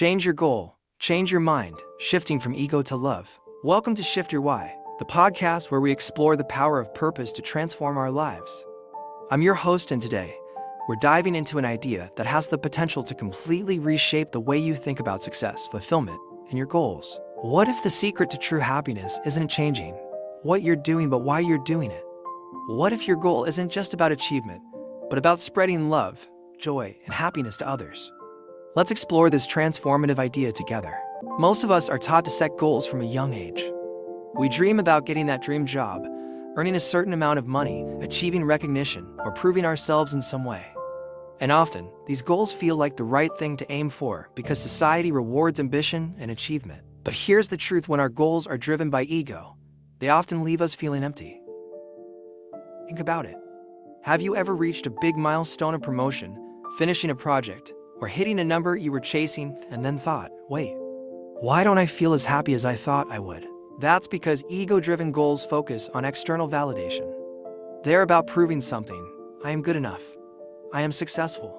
Change your goal, change your mind, shifting from ego to love. Welcome to Shift Your Why, the podcast where we explore the power of purpose to transform our lives. I'm your host, and today, we're diving into an idea that has the potential to completely reshape the way you think about success, fulfillment, and your goals. What if the secret to true happiness isn't changing what you're doing, but why you're doing it? What if your goal isn't just about achievement, but about spreading love, joy, and happiness to others? Let's explore this transformative idea together. Most of us are taught to set goals from a young age. We dream about getting that dream job, earning a certain amount of money, achieving recognition, or proving ourselves in some way. And often, these goals feel like the right thing to aim for because society rewards ambition and achievement. But here's the truth: when our goals are driven by ego, they often leave us feeling empty. Think about it. Have you ever reached a big milestone, a promotion, finishing a project, or hitting a number you were chasing, and then thought, wait, why don't I feel as happy as I thought I would? That's because ego-driven goals focus on external validation. They're about proving something. I am good enough. I am successful.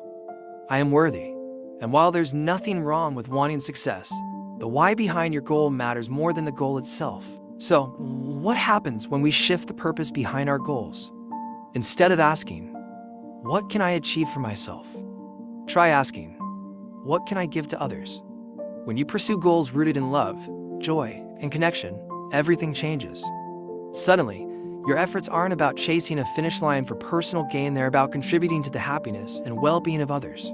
I am worthy. And while there's nothing wrong with wanting success, the why behind your goal matters more than the goal itself. So, what happens when we shift the purpose behind our goals? Instead of asking, what can I achieve for myself? Try asking, what can I give to others? When you pursue goals rooted in love, joy, and connection, everything changes. Suddenly, your efforts aren't about chasing a finish line for personal gain, they're about contributing to the happiness and well-being of others.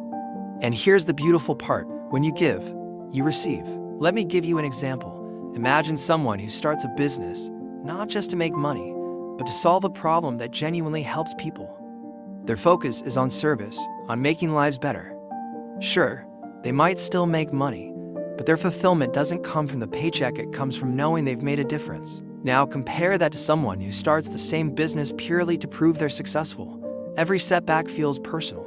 And here's the beautiful part: when you give, you receive. Let me give you an example. Imagine someone who starts a business, not just to make money, but to solve a problem that genuinely helps people. Their focus is on service, on making lives better. Sure, they might still make money, but their fulfillment doesn't come from the paycheck, it comes from knowing they've made a difference. Now compare that to someone who starts the same business purely to prove they're successful. Every setback feels personal.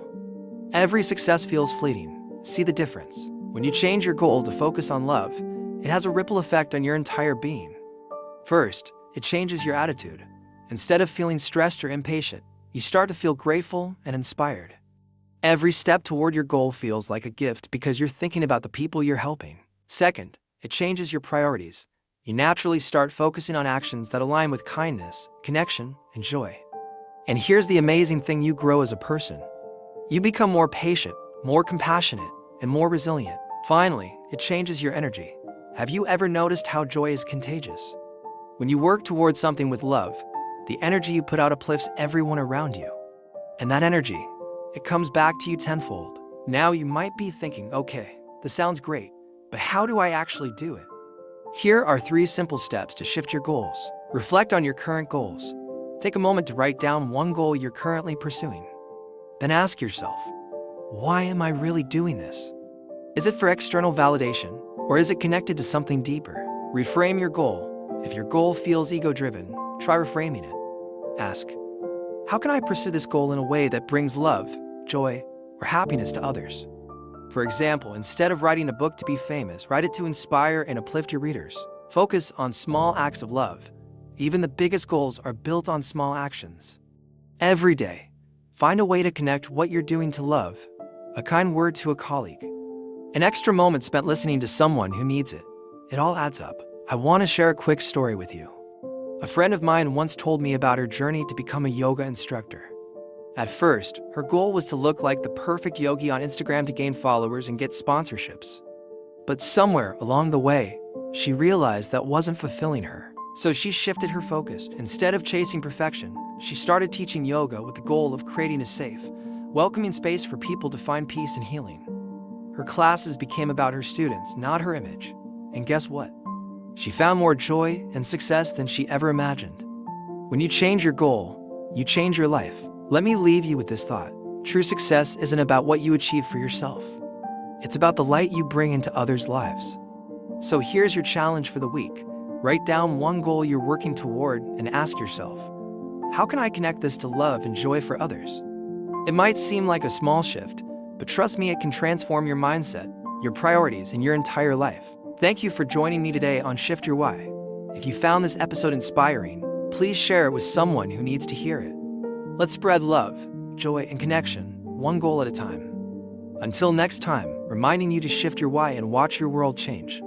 Every success feels fleeting. See the difference? When you change your goal to focus on love, it has a ripple effect on your entire being. First, it changes your attitude. Instead of feeling stressed or impatient, you start to feel grateful and inspired. Every step toward your goal feels like a gift because you're thinking about the people you're helping. Second, it changes your priorities. You naturally start focusing on actions that align with kindness, connection, and joy. And here's the amazing thing: you grow as a person. You become more patient, more compassionate, and more resilient. Finally, it changes your energy. Have you ever noticed how joy is contagious? When you work towards something with love, the energy you put out uplifts everyone around you. And that energy, it comes back to you tenfold. Now you might be thinking, okay, this sounds great, but how do I actually do it? Here are 3 simple steps to shift your goals. Reflect on your current goals. Take a moment to write down one goal you're currently pursuing. Then ask yourself, why am I really doing this? Is it for external validation, or is it connected to something deeper? Reframe your goal. If your goal feels ego-driven, try reframing it. Ask, how can I pursue this goal in a way that brings love, joy, or happiness to others? For example, instead of writing a book to be famous, write it to inspire and uplift your readers. Focus on small acts of love. Even the biggest goals are built on small actions. Every day, find a way to connect what you're doing to love, a kind word to a colleague, an extra moment spent listening to someone who needs it. It all adds up. I want to share a quick story with you. A friend of mine once told me about her journey to become a yoga instructor. At first, her goal was to look like the perfect yogi on Instagram to gain followers and get sponsorships. But somewhere along the way, she realized that wasn't fulfilling her. So she shifted her focus. Instead of chasing perfection, she started teaching yoga with the goal of creating a safe, welcoming space for people to find peace and healing. Her classes became about her students, not her image. And guess what? She found more joy and success than she ever imagined. When you change your goal, you change your life. Let me leave you with this thought. True success isn't about what you achieve for yourself. It's about the light you bring into others' lives. So here's your challenge for the week. Write down one goal you're working toward and ask yourself, how can I connect this to love and joy for others? It might seem like a small shift, but trust me, it can transform your mindset, your priorities, and your entire life. Thank you for joining me today on Shift Your Why. If you found this episode inspiring, please share it with someone who needs to hear it. Let's spread love, joy, and connection, one goal at a time. Until next time, reminding you to shift your why and watch your world change.